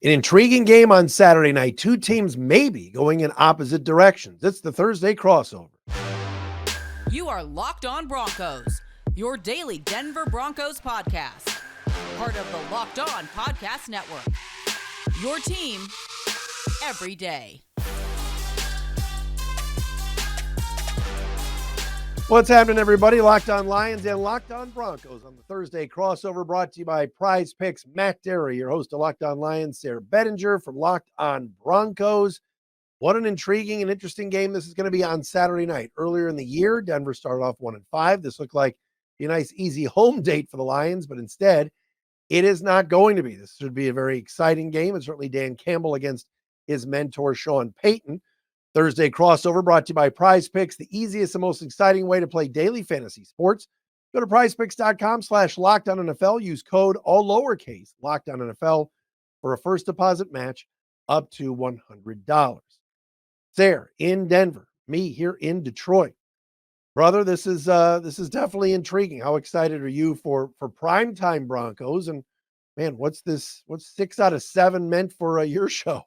An intriguing game on Saturday night. Two teams maybe going in opposite directions. It's the Thursday crossover. You are Locked On Broncos, your daily Denver Broncos podcast. Part of the Locked On Podcast Network. Your team every day. What's happening, everybody? Locked On Lions and Locked On Broncos on the Thursday crossover, brought to you by PrizePicks. Matt Dery, your host of Locked On Lions. Sayre Bedinger from Locked On Broncos. What an intriguing and interesting game this is going to be on Saturday night. Earlier in the year, Denver started off 1-5. This looked like a nice, easy home date for the Lions, but instead, it is not going to be. This should be a very exciting game, and certainly Dan Campbell against his mentor, Sean Payton. Thursday crossover brought to you by PrizePicks, the easiest and most exciting way to play daily fantasy sports. Go to prizepicks.com/LockedOnNFL. Use code all lowercase LockedOnNFL for a first deposit match up to $100. Sayre in Denver, me here in Detroit. Brother, this is definitely intriguing. How excited are you for primetime Broncos? And man, what's 6 out of 7 meant for your show?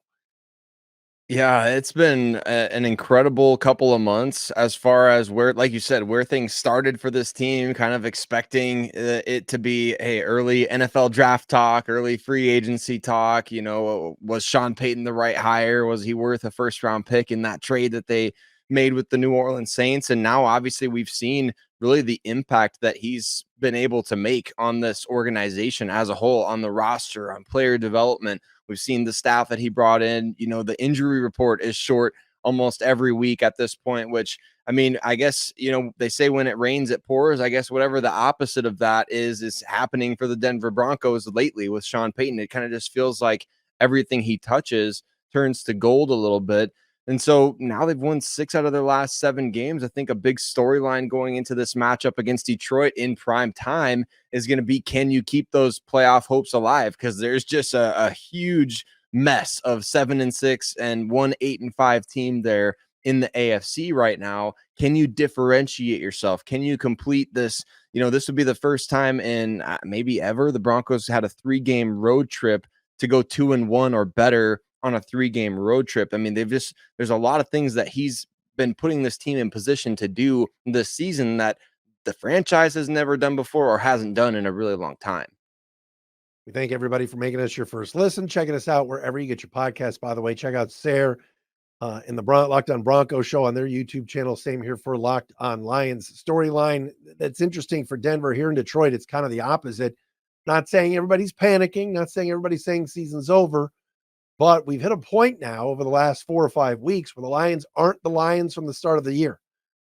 Yeah, it's been an incredible couple of months as far as where, like you said, where things started for this team, kind of expecting it to be early NFL draft talk, early free agency talk. You know, was Sean Payton the right hire? Was he worth a first round pick in that trade that they made with the New Orleans Saints? And now obviously we've seen really the impact that he's been able to make on this organization as a whole, on the roster, on player development. We've seen the staff that he brought in. You know, the injury report is short almost every week at this point, which, I mean, I guess, you know, they say when it rains, it pours. I guess whatever the opposite of that is happening for the Denver Broncos lately with Sean Payton. It kind of just feels like everything he touches turns to gold a little bit. And so now they've won 6 out of their last 7 games. I think a big storyline going into this matchup against Detroit in prime time is going to be, can you keep those playoff hopes alive? Because there's just a huge mess of 7-6 and 8-5 team there in the AFC right now. Can you differentiate yourself? Can you complete this? You know, this would be the first time in maybe ever the Broncos had a 3-game road trip to go 2-1 or better on a 3-game road trip. I mean, there's a lot of things that he's been putting this team in position to do this season that the franchise has never done before or hasn't done in a really long time. We thank everybody for making us your first listen, checking us out wherever you get your podcasts. By the way, check out Sayre in the Locked On Broncos show on their YouTube channel. Same here for Locked On Lions. Storyline that's interesting for Denver. Here in Detroit, it's kind of the opposite. Not saying everybody's panicking, not saying everybody's saying season's over, but we've hit a point now over the last 4 or 5 weeks where the Lions aren't the Lions from the start of the year.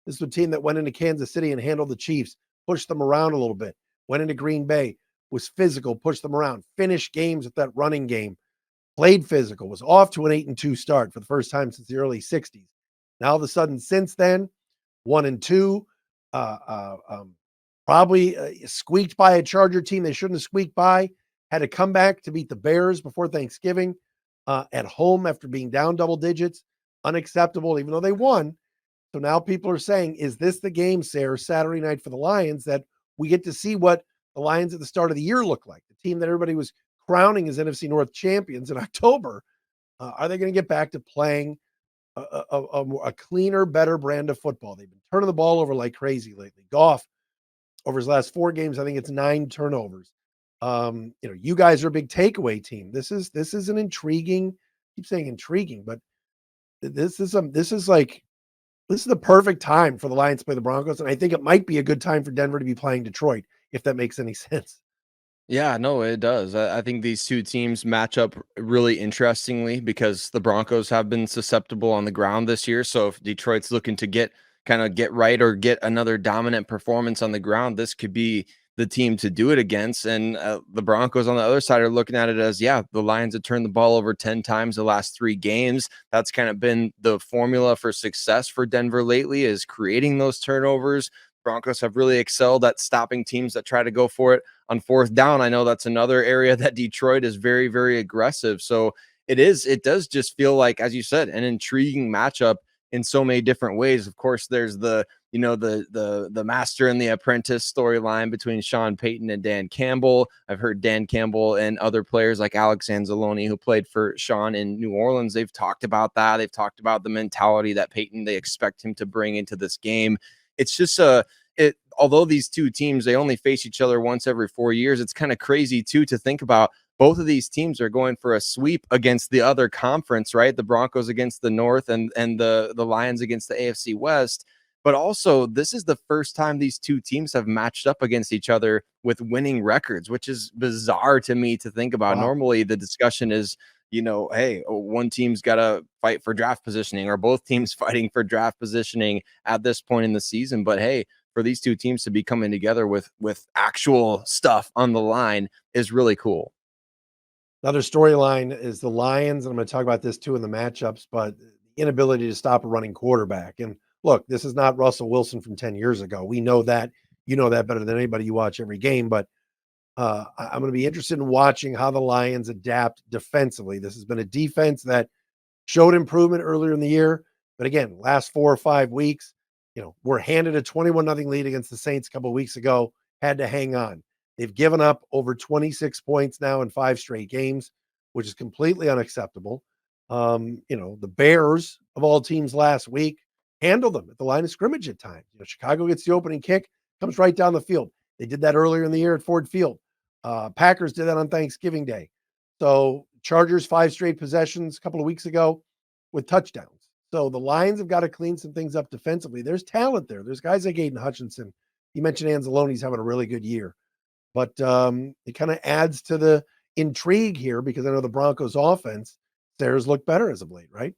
This is a team that went into Kansas City and handled the Chiefs, pushed them around a little bit, went into Green Bay, was physical, pushed them around, finished games with that running game, played physical, was off to an 8-2 start for the first time since the early 60s. Now, all of a sudden, since then, 1-2, probably squeaked by a Charger team they shouldn't have squeaked by, had to come back to beat the Bears before Thanksgiving. At home after being down double digits, unacceptable, even though they won. So now people are saying, is this the game, Sayre, Saturday night for the Lions, that we get to see what the Lions at the start of the year look like? The team that everybody was crowning as NFC North champions in October. Are they going to get back to playing a cleaner, better brand of football? They've been turning the ball over like crazy lately. Goff, over his last 4 games, I think it's 9 turnovers. You know, you guys are a big takeaway team. This is an intriguing, I keep saying intriguing, but this is the perfect time for the Lions to play the Broncos. And I think it might be a good time for Denver to be playing Detroit, if that makes any sense. Yeah, no, it does. I think these two teams match up really interestingly because the Broncos have been susceptible on the ground this year. So if Detroit's looking to get right or get another dominant performance on the ground, this could be the team to do it against. And the Broncos on the other side are looking at it as, yeah, the Lions have turned the ball over 10 times the last 3 games. That's kind of been the formula for success for Denver lately, is creating those turnovers. Broncos have really excelled at stopping teams that try to go for it on 4th down. I know that's another area that Detroit is very, very aggressive. So it does just feel like, as you said, an intriguing matchup in so many different ways. Of course, there's the the master and the apprentice storyline between Sean Payton and Dan Campbell. I've heard Dan Campbell and other players like Alex Anzalone, who played for Sean in New Orleans, they've talked about that. They've talked about the mentality that Payton, they expect him to bring into this game. It's just although these two teams, they only face each other once every 4 years, it's kind of crazy too to think about. Both of these teams are going for a sweep against the other conference, right? The Broncos against the North and the Lions against the AFC West. But also, this is the first time these two teams have matched up against each other with winning records, which is bizarre to me to think about. Wow. Normally, the discussion is, hey, one team's got to fight for draft positioning, or both teams fighting for draft positioning at this point in the season. But hey, for these two teams to be coming together with actual stuff on the line is really cool. Another storyline is the Lions, and I'm going to talk about this too in the matchups, but the inability to stop a running quarterback. And look, this is not Russell Wilson from 10 years ago. We know that. You know that better than anybody. You watch every game, but I'm going to be interested in watching how the Lions adapt defensively. This has been a defense that showed improvement earlier in the year, but again, last 4 or 5 weeks, we're handed a 21-0 lead against the Saints a couple of weeks ago, had to hang on. They've given up over 26 points now in 5 straight games, which is completely unacceptable. The Bears of all teams last week handled them at the line of scrimmage at times. Chicago gets the opening kick, comes right down the field. They did that earlier in the year at Ford Field. Packers did that on Thanksgiving Day. So Chargers 5 straight possessions a couple of weeks ago with touchdowns. So the Lions have got to clean some things up defensively. There's talent there. There's guys like Aiden Hutchinson. You mentioned Anzalone's having a really good year. But it kind of adds to the intrigue here because I know the Broncos offense, Sayre's looked better as of late, right?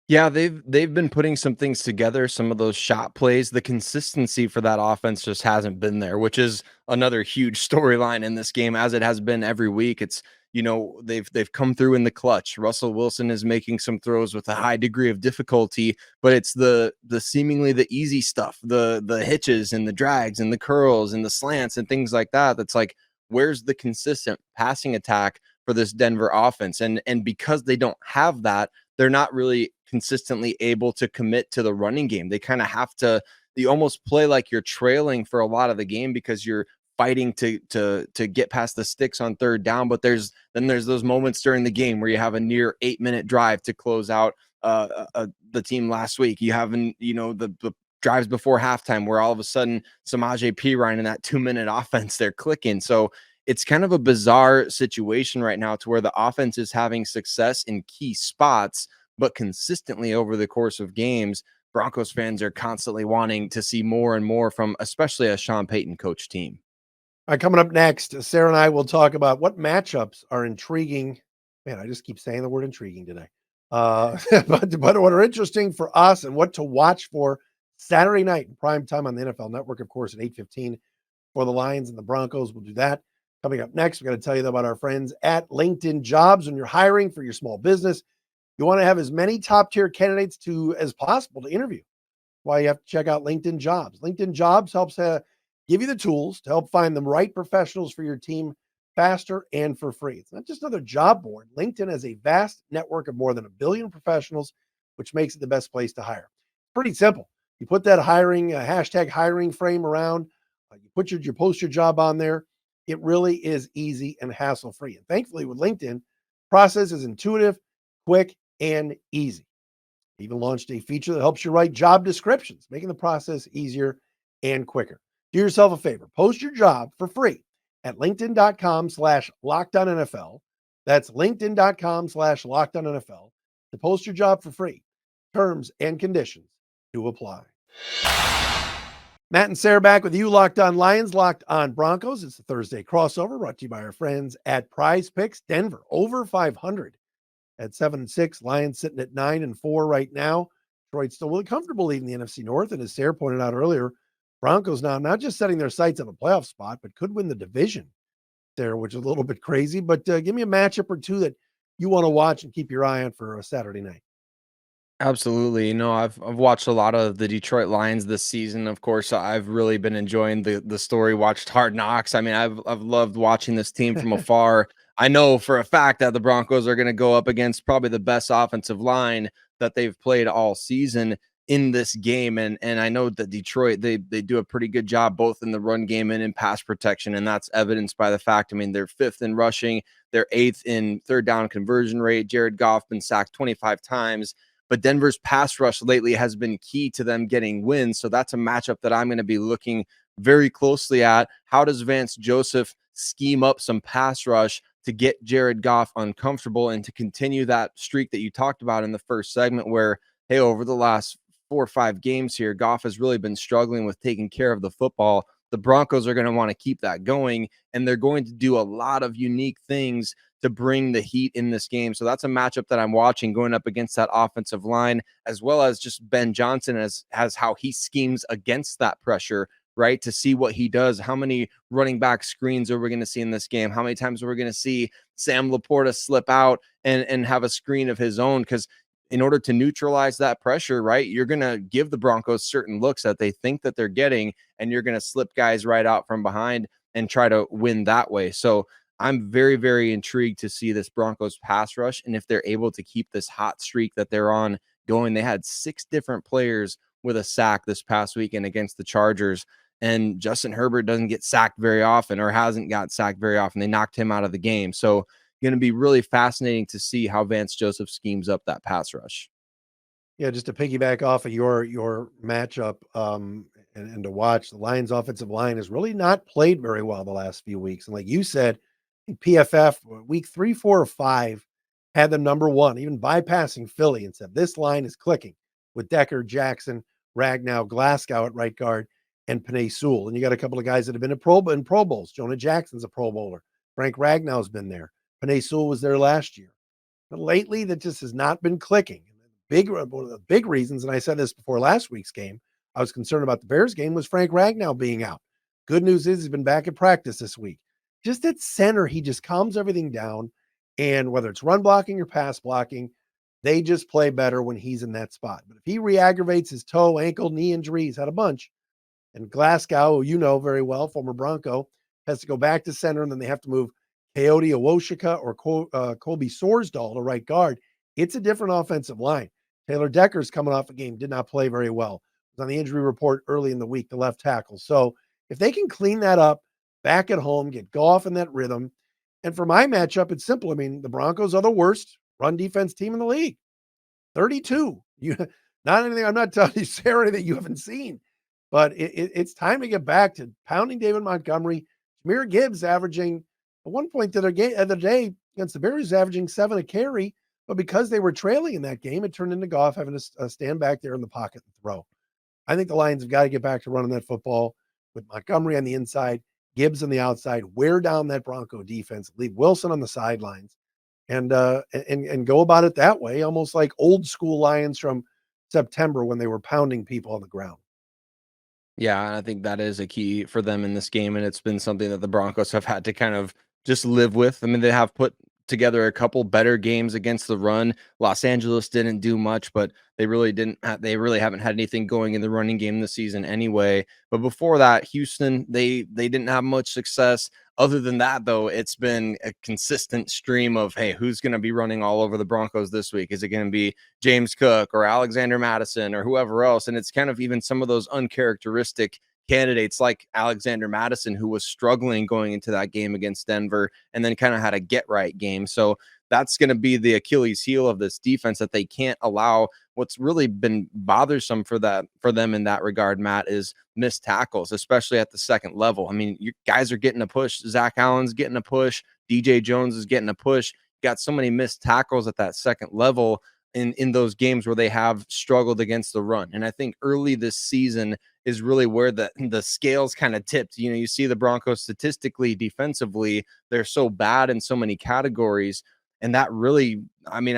Yeah, they've been putting some things together, some of those shot plays. The consistency for that offense just hasn't been there, which is another huge storyline in this game, as it has been every week. It's, they've come through in the clutch. Russell Wilson is making some throws with a high degree of difficulty, but it's the seemingly the easy stuff, the hitches and the drags and the curls and the slants and things like that. That's like, where's the consistent passing attack for this Denver offense? And because they don't have that, they're not really consistently able to commit to the running game. They kind of have to, you almost play like you're trailing for a lot of the game because you're fighting to get past the sticks on third down. But there's those moments during the game where you have a near 8-minute drive to close out the team last week. You have the drives before halftime where all of a sudden Samaje Perine and that 2-minute offense, they're clicking. So it's kind of a bizarre situation right now to where the offense is having success in key spots, but consistently over the course of games, Broncos fans are constantly wanting to see more and more from especially a Sean Payton coach team. All right, coming up next, Sayre and I will talk about what matchups are intriguing. Man, I just keep saying the word intriguing today. But what are interesting for us and what to watch for Saturday night in prime time on the NFL Network, of course, at 8:15 for the Lions and the Broncos. We'll do that. Coming up next, we're going to tell you about our friends at LinkedIn Jobs. When you're hiring for your small business, you want to have as many top-tier candidates as possible to interview. Why you have to check out LinkedIn Jobs. LinkedIn Jobs helps give you the tools to help find the right professionals for your team faster and for free. It's not just another job board. LinkedIn has a vast network of more than 1 billion professionals, which makes it the best place to hire. Pretty simple. You put that hashtag hiring frame around, you post your job on there. It really is easy and hassle-free. And thankfully with LinkedIn, process is intuitive, quick, and easy. Even launched a feature that helps you write job descriptions, making the process easier and quicker. Do yourself a favor. Post your job for free at linkedin.com/LockedOnNFL. That's linkedin.com/LockedOnNFL to post your job for free. Terms and conditions do apply. Matt and Sayre back with you, Locked On Lions, Locked On Broncos. It's a Thursday crossover brought to you by our friends at PrizePicks. Denver over 500 at 7-6. Lions sitting at 9-4 right now. Detroit still really comfortable leading the NFC North. And as Sayre pointed out earlier, Broncos now not just setting their sights on a playoff spot, but could win the division there, which is a little bit crazy. But give me a matchup or two that you want to watch and keep your eye on for a Saturday night. Absolutely. I've watched a lot of the Detroit Lions this season. Of course, I've really been enjoying the story, watched Hard Knocks. I mean, I've loved watching this team from afar. I know for a fact that the Broncos are going to go up against probably the best offensive line that they've played all season. in this game. And I know that Detroit, they do a pretty good job both in the run game and in pass protection. And that's evidenced by the fact, I mean, they're 5th in rushing, they're 8th in third down conversion rate. Jared Goff been sacked 25 times. But Denver's pass rush lately has been key to them getting wins. So that's a matchup that I'm going to be looking very closely at. How does Vance Joseph scheme up some pass rush to get Jared Goff uncomfortable and to continue that streak that you talked about in the first segment where, hey, over the last 4 or 5 games here, Goff has really been struggling with taking care of the football. The Broncos are going to want to keep that going, and they're going to do a lot of unique things to bring the heat in this game. So that's a matchup that I'm watching going up against that offensive line, as well as just Ben Johnson as how he schemes against that pressure, right? To see what he does. How many running back screens are we going to see in this game? How many times are we going to see Sam Laporta slip out and have a screen of his own? Because in order to neutralize that pressure, right, you're going to give the Broncos certain looks that they think that they're getting, and you're going to slip guys right out from behind and try to win that way. So I'm very, very intrigued to see this Broncos pass rush. And if they're able to keep this hot streak that they're on going, they had 6 different players with a sack this past weekend against the Chargers. And Justin Herbert doesn't get sacked very often, or hasn't got sacked very often. They knocked him out of the game. So going to be really fascinating to see how Vance Joseph schemes up that pass rush. Yeah, just to piggyback off of your matchup, and to watch, the Lions' offensive line has really not played very well the last few weeks. And like you said, I think PFF week 3, 4, or 5 had them number 1, even bypassing Philly, and said this line is clicking with Decker, Jackson, Ragnow, Glasgow at right guard, and Penei Sewell. And you got a couple of guys that have been in Pro Bowls. Jonah Jackson's a Pro Bowler. Frank Ragnow's been there. Penei Sewell was there last year. But lately, that just has not been clicking. One of the big reasons, and I said this before last week's game, I was concerned about the Bears game, was Frank Ragnow being out. Good news is he's been back at practice this week. Just at center, he just calms everything down. And whether it's run blocking or pass blocking, they just play better when he's in that spot. But if he re-aggravates his toe, ankle, knee injury, he's had a bunch. And Glasgow, who you know very well, former Bronco, has to go back to center, and then they have to move Coyote Owoshika or Colby Sorsdal to right guard. It's a different offensive line. Taylor Decker's coming off a game, did not play very well. Was on the injury report early in the week, the left tackle. So if they can clean that up back at home, get Goff in that rhythm. And for my matchup, it's simple. I mean, the Broncos are the worst run defense team in the league. 32. Not anything, I'm not telling you, Sayre, that you haven't seen. But it's time to get back to pounding David Montgomery. Jahmyr Gibbs averaging, at one point the other day against the Bears, averaging 7 a carry. But because they were trailing in that game, it turned into Goff having to stand back there in the pocket and throw. I think the Lions have got to get back to running that football with Montgomery on the inside, Gibbs on the outside, wear down that Bronco defense, leave Wilson on the sidelines, and go about it that way, almost like old school Lions from September when they were pounding people on the ground. Yeah, and I think that is a key for them in this game, and it's been something that the Broncos have had to kind of just live with. I mean, they have put together a couple better games against the run. Los Angeles didn't do much, but they really didn't. They really haven't had anything going in the running game this season anyway. But before that, Houston, they didn't have much success. Other than that, though, it's been a consistent stream of, hey, who's going to be running all over the Broncos this week? Is it going to be James Cook or Alexander Mattison or whoever else? And it's kind of even some of those uncharacteristic candidates like Alexander Mattison, who was struggling going into that game against Denver and then kind of had a get right game. So that's going to be the Achilles heel of this defense, that they can't allow. What's really been bothersome for them in that regard, Matt, is missed tackles, especially at the second level. I mean, you guys are getting a push. Zach Allen's getting a push. DJ Jones is getting a push. Got so many missed tackles at that second level in those games where they have struggled against the run. And I think early this season is really where the scales kind of tipped. You know, you see the Broncos statistically, defensively, they're so bad in so many categories. And that really, I mean,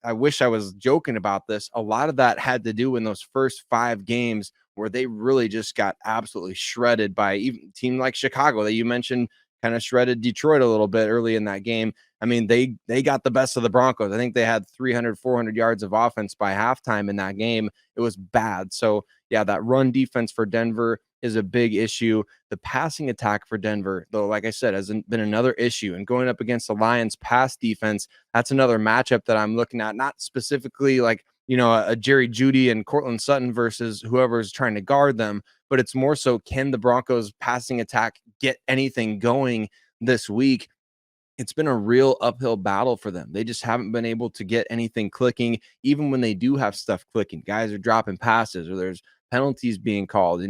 I wish I was joking about this. A lot of that had to do in those first 5 games where they really just got absolutely shredded by even a team like Chicago that you mentioned, kind of shredded Detroit a little bit early in that game. I mean, they got the best of the Broncos. I think they had 300, 400 yards of offense by halftime in that game. It was bad. So, yeah, that run defense for Denver is a big issue. The passing attack for Denver, though, like I said, has been another issue. And going up against the Lions pass defense, that's another matchup that I'm looking at, not specifically like a Jerry Jeudy and Cortland Sutton versus whoever's trying to guard them, but it's more so, can the Broncos passing attack get anything going this week? It's been a real uphill battle for them. They just haven't been able to get anything clicking. Even when they do have stuff clicking, guys are dropping passes, or there's penalties being called,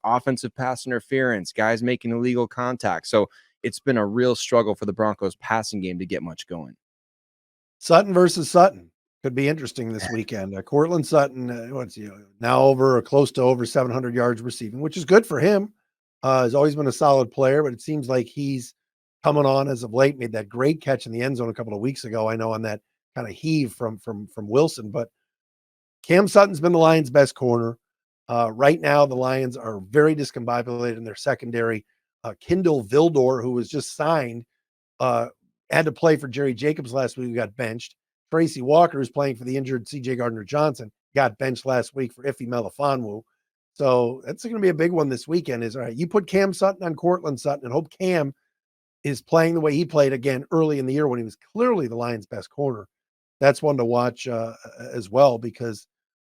offensive pass interference, guys making illegal contact. So it's been a real struggle for the Broncos passing game to get much going. Sutton versus Sutton could be interesting this weekend. Cortland Sutton, now close to over 700 yards receiving, which is good for him. Has always been a solid player, but it seems like he's coming on as of late. Made that great catch in the end zone a couple of weeks ago, I know, on that kind of heave from Wilson. But Cam Sutton's been the Lions' best corner. Right now, the Lions are very discombobulated in their secondary. Kindle Vildor, who was just signed, had to play for Jerry Jacobs last week, who got benched. Tracy Walker, who's playing for the injured C.J. Gardner-Johnson, got benched last week for Ife Melifonwu. So that's going to be a big one this weekend. All right, you put Cam Sutton on Cortland Sutton and hope Cam is playing the way he played again early in the year when he was clearly the Lions' best corner. That's one to watch as well, because,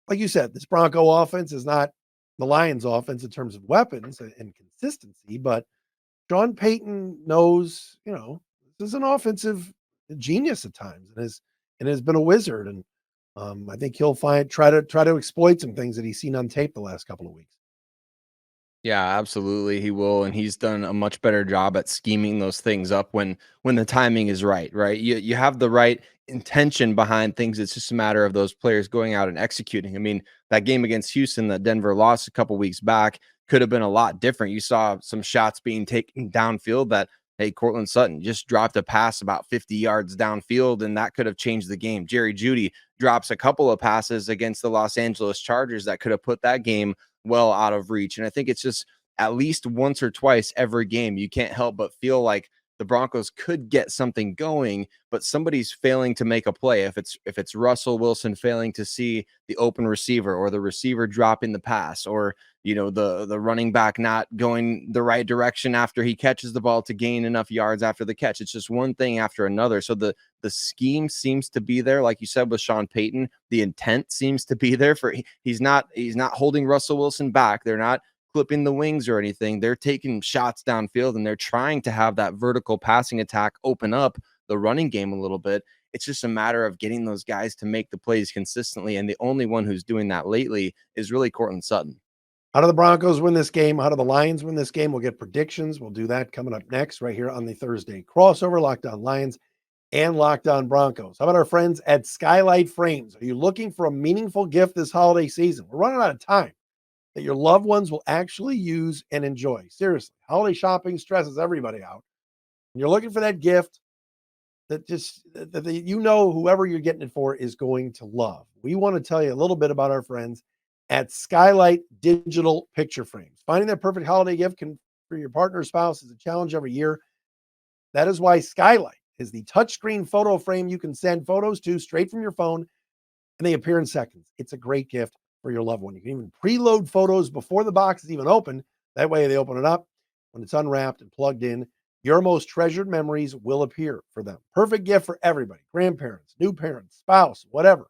like you said, this Bronco offense is not the Lions' offense in terms of weapons and consistency, but Sean Payton knows, this is an offensive genius at times, and has been a wizard. And I think he'll try to exploit some things that he's seen on tape the last couple of weeks. Yeah, absolutely. He will. And he's done a much better job at scheming those things up when the timing is right, right? You have the right intention behind things. It's just a matter of those players going out and executing. I mean, that game against Houston that Denver lost a couple weeks back could have been a lot different. You saw some shots being taken downfield that, hey, Cortland Sutton just dropped a pass about 50 yards downfield, and that could have changed the game. Jerry Jeudy drops a couple of passes against the Los Angeles Chargers that could have put that game well out of reach. And I think it's just at least once or twice every game, you can't help but feel like the Broncos could get something going, but somebody's failing to make a play. If it's Russell Wilson failing to see the open receiver, or the receiver dropping the pass, or the running back not going the right direction after he catches the ball to gain enough yards after the catch. It's just one thing after another. So the scheme seems to be there, like you said with Sean Payton. The intent seems to be there for he's not holding Russell Wilson back. They're not clipping the wings or anything. They're taking shots downfield, and they're trying to have that vertical passing attack open up the running game a little bit. It's just a matter of getting those guys to make the plays consistently. And the only one who's doing that lately is really Cortland Sutton. How do the Broncos win this game? How do the Lions win this game? We'll get predictions. We'll do that coming up next right here on the Thursday crossover. Locked On Lions and Locked On Broncos. How about our friends at Skylight Frames? Are you looking for a meaningful gift this holiday season? We're running out of time that your loved ones will actually use and enjoy. Seriously, holiday shopping stresses everybody out. And you're looking for that gift that whoever you're getting it for is going to love. We want to tell you a little bit about our friends at Skylight Digital Picture Frames. Finding that perfect holiday gift for your partner or spouse is a challenge every year. That is why Skylight is the touchscreen photo frame you can send photos to straight from your phone, and they appear in seconds. It's a great gift for your loved one. You can even preload photos before the box is even open. That way they open it up. When it's unwrapped and plugged in, your most treasured memories will appear for them. Perfect gift for everybody, grandparents, new parents, spouse, whatever.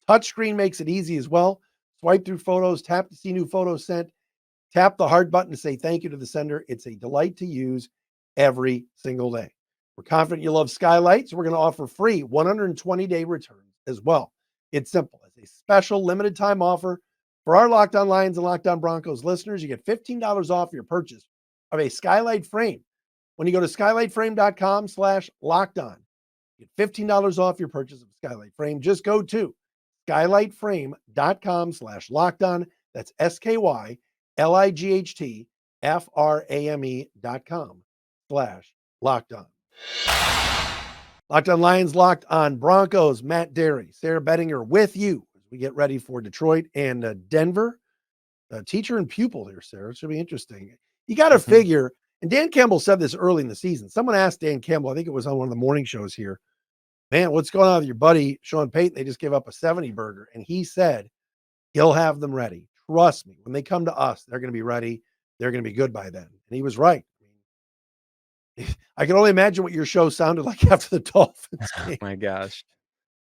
Touchscreen makes it easy as well. Swipe through photos, tap to see new photos sent, tap the heart button to say thank you to the sender. It's a delight to use every single day. We're confident you love Skylight, so we're going to offer free 120-day returns as well. It's simple. It's a special limited time offer for our Locked On Lions and Locked On Broncos listeners. You get $15 off your purchase of a Skylight frame when you go to skylightframe.com/lockedon. You get $15 off your purchase of a Skylight frame. Just go to skylightframe.com/lockedon. That's SKYLIGHTFRAME.com/lockedon. Locked On Lions, Locked On Broncos. Matt Dery, Sayre, Bedinger with you as we get ready for Detroit and Denver. Teacher and pupil here, Sayre. It should be interesting. You got to figure, and Dan Campbell said this early in the season. Someone asked Dan Campbell, I think it was on one of the morning shows here, man, what's going on with your buddy Sean Payton? They just gave up a 70 burger. And he said, he'll have them ready. Trust me, when they come to us, they're going to be ready. They're going to be good by then. And he was right. I can only imagine what your show sounded like after the Dolphins game. Oh my gosh.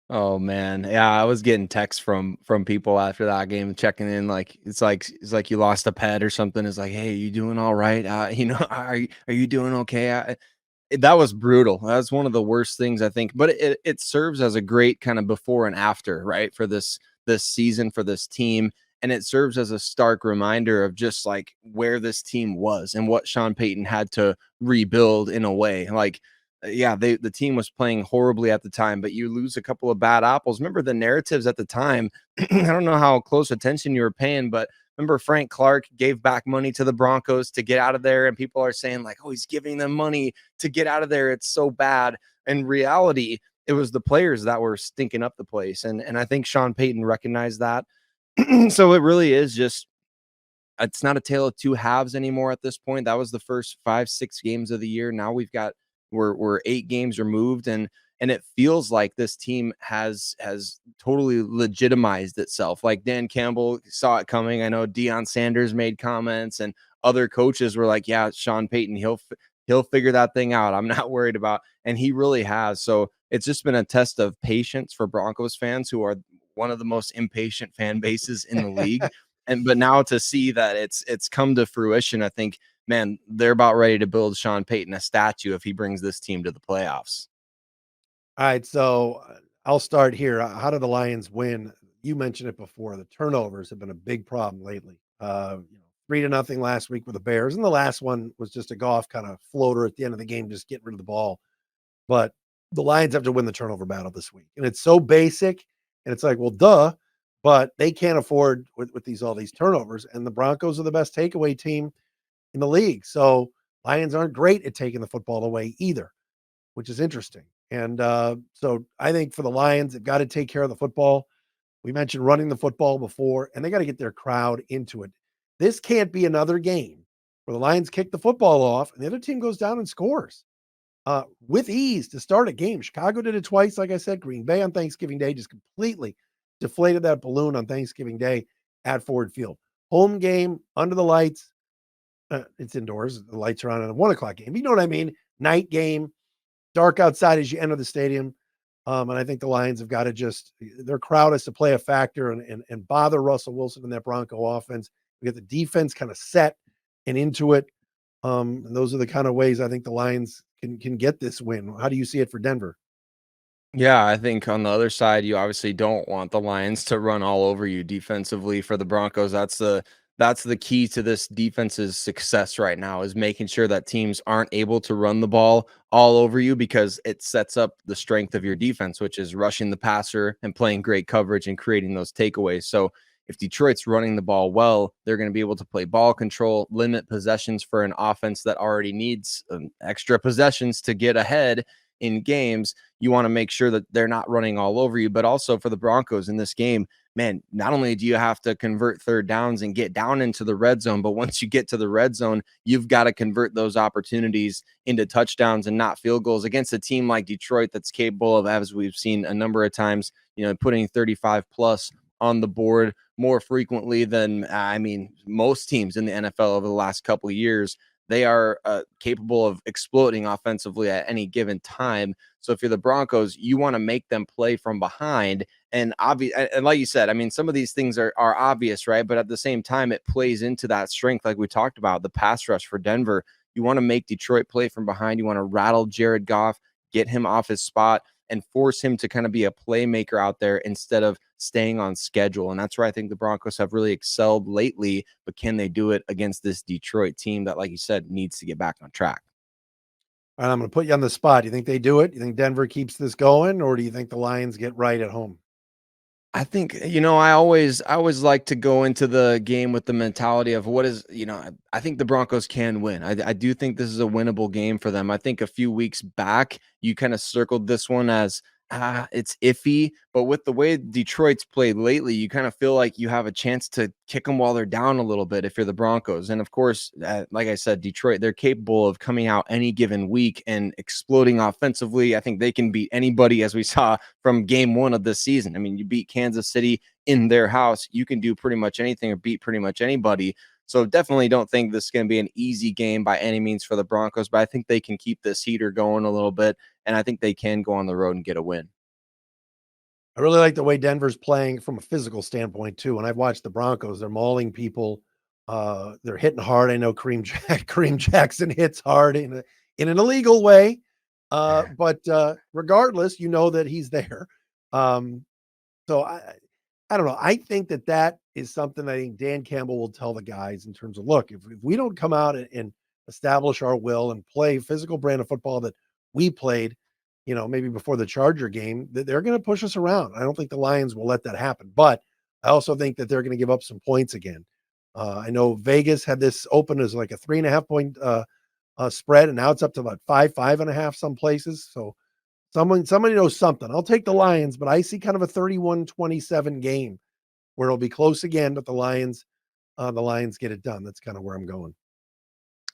Oh man. Yeah, I was getting texts from people after that game checking in like it's like you lost a pet or something. It's like, "Hey, you doing all right? Are you doing okay?" That was brutal. That's one of the worst things I think, but it serves as a great kind of before and after, right? For this season for this team, and it serves as a stark reminder of just like where this team was and what Sean Payton had to rebuild in a way. Like yeah, the team was playing horribly at the time, but you lose a couple of bad apples. Remember the narratives at the time? I don't know how close attention you were paying, but remember Frank Clark gave back money to the Broncos to get out of there, and people are saying like, "Oh, he's giving them money to get out of there. It's so bad." In reality, it was the players that were stinking up the place, and I think Sean Payton recognized that. So it really is just it's not a tale of two halves anymore at this point. That was the first 5, 6 games of the year. Now we're 8 games removed, and it feels like this team has totally legitimized itself. Like Dan Campbell saw it coming. I know Deion Sanders made comments, and other coaches were like, "Yeah, Sean Payton, he'll figure that thing out. I'm not worried about," and he really has. So it's just been a test of patience for Broncos fans, who are one of the most impatient fan bases in the league. And but now to see that it's come to fruition, I think, man, they're about ready to build Sean Payton a statue if he brings this team to the playoffs. All right, so I'll start here. How did the Lions win? You mentioned it before. The turnovers have been a big problem lately. 3-0 last week with the Bears, and the last one was just a golf kind of floater at the end of the game, just getting rid of the ball. But the Lions have to win the turnover battle this week, and it's so basic, and it's like, well, duh, but they can't afford with these all these turnovers, and the Broncos are the best takeaway team in the league. So Lions aren't great at taking the football away either, which is interesting. And so I think for the Lions, they've got to take care of the football. We mentioned running the football before, and they got to get their crowd into it. This can't be another game where the Lions kick the football off and the other team goes down and scores with ease to start a game. Chicago did it twice, like I said. Green Bay on Thanksgiving Day just completely deflated that balloon on Thanksgiving Day at Ford Field. Home game under the lights. It's indoors. The lights are on at a 1 o'clock game. You know what I mean? Night game, dark outside as you enter the stadium. And I think the Lions have got to just their crowd has to play a factor and bother Russell Wilson and that Bronco offense. We get the defense kind of set and into it. And those are the kind of ways I think the Lions can get this win. How do you see it for Denver? Yeah, I think on the other side, you obviously don't want the Lions to run all over you defensively for the Broncos. That's the key to this defense's success right now is making sure that teams aren't able to run the ball all over you because it sets up the strength of your defense, which is rushing the passer and playing great coverage and creating those takeaways. So if Detroit's running the ball well, they're going to be able to play ball control, limit possessions for an offense that already needs extra possessions to get ahead in games. You want to make sure that they're not running all over you, but also for the Broncos in this game, man, not only do you have to convert third downs and get down into the red zone, but once you get to the red zone, you've got to convert those opportunities into touchdowns and not field goals against a team like Detroit that's capable of, as we've seen a number of times, putting 35 plus on the board more frequently than, I mean, most teams in the NFL over the last couple of years. They are capable of exploding offensively at any given time. So if you're the Broncos, you want to make them play from behind. And like you said, I mean, some of these things are obvious, right? But at the same time, it plays into that strength, like we talked about, the pass rush for Denver. You want to make Detroit play from behind. You want to rattle Jared Goff, get him off his spot, and force him to kind of be a playmaker out there instead of staying on schedule. And that's where I think the Broncos have really excelled lately. But can they do it against this Detroit team that, like you said, needs to get back on track? All right, I'm going to put you on the spot. Do you think they do it? You think Denver keeps this going, or do you think the Lions get right at home? I think, I always like to go into the game with the mentality of what is, I think the Broncos can win. I do think this is a winnable game for them. I think a few weeks back, you kind of circled this one as, it's iffy. But with the way Detroit's played lately, you kind of feel like you have a chance to kick them while they're down a little bit if you're the Broncos. And of course, like I said, Detroit, they're capable of coming out any given week and exploding offensively. I think they can beat anybody, as we saw from game one of this season. I mean, you beat Kansas City in their house. You can do pretty much anything or beat pretty much anybody. So definitely don't think this is going to be an easy game by any means for the Broncos, but I think they can keep this heater going a little bit, and I think they can go on the road and get a win. I really like the way Denver's playing from a physical standpoint too. When I've watched the Broncos, they're mauling people. They're hitting hard. I know Kareem Jackson hits hard in an illegal way. But regardless, you know that he's there. So I don't know. I think that is something I think Dan Campbell will tell the guys in terms of, look, if we don't come out and establish our will and play physical brand of football that we played, maybe before the Charger game, that they're going to push us around. I don't think the Lions will let that happen, but I also think that they're going to give up some points again. I know Vegas had this open as like a 3.5 point spread, and now it's up to about 5.5 some places. So somebody knows something. I'll take the Lions, but I see kind of a 31-27 game where it'll be close again, but the Lions get it done. That's kind of where I'm going.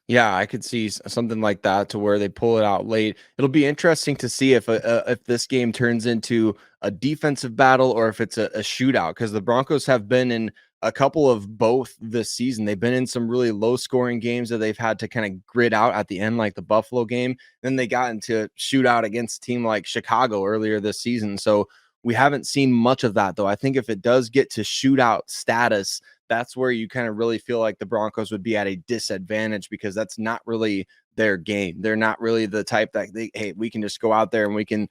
Yeah, I could see something like that to where they pull it out late. It'll be interesting to see if this game turns into a defensive battle or if it's a shootout, because the Broncos have been in a couple of both this season. They've been in some really low scoring games that they've had to kind of grit out at the end, like the Buffalo game. Then they got into shootout against a team like Chicago earlier this season. So we haven't seen much of that, though. I think if it does get to shootout status, that's where you kind of really feel like the Broncos would be at a disadvantage, because that's not really their game. They're not really the type that we can just go out there and we can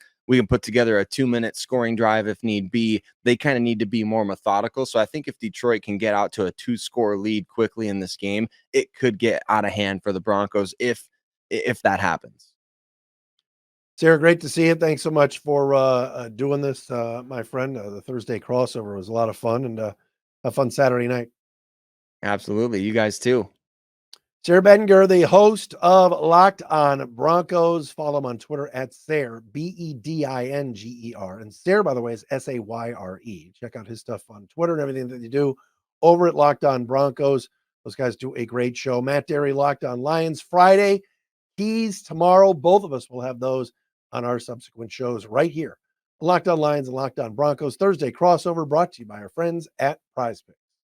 put together a 2-minute scoring drive if need be. They kind of need to be more methodical. So I think if Detroit can get out to a 2-score lead quickly in this game, it could get out of hand for the Broncos if that happens. Sayre, great to see you. Thanks so much for doing this, my friend. The Thursday crossover was a lot of fun, and a fun Saturday night. Absolutely. You guys too. Sayre Bedinger, the host of Locked On Broncos. Follow him on Twitter at Sayre, Bedinger. And Sayre, by the way, is Sayre. Check out his stuff on Twitter and everything that they do over at Locked On Broncos. Those guys do a great show. Matt Dery, Locked On Lions, Friday. Keys tomorrow. Both of us will have those on our subsequent shows right here. Locked On Lions and Locked On Broncos. Thursday crossover brought to you by our friends at PrizePicks.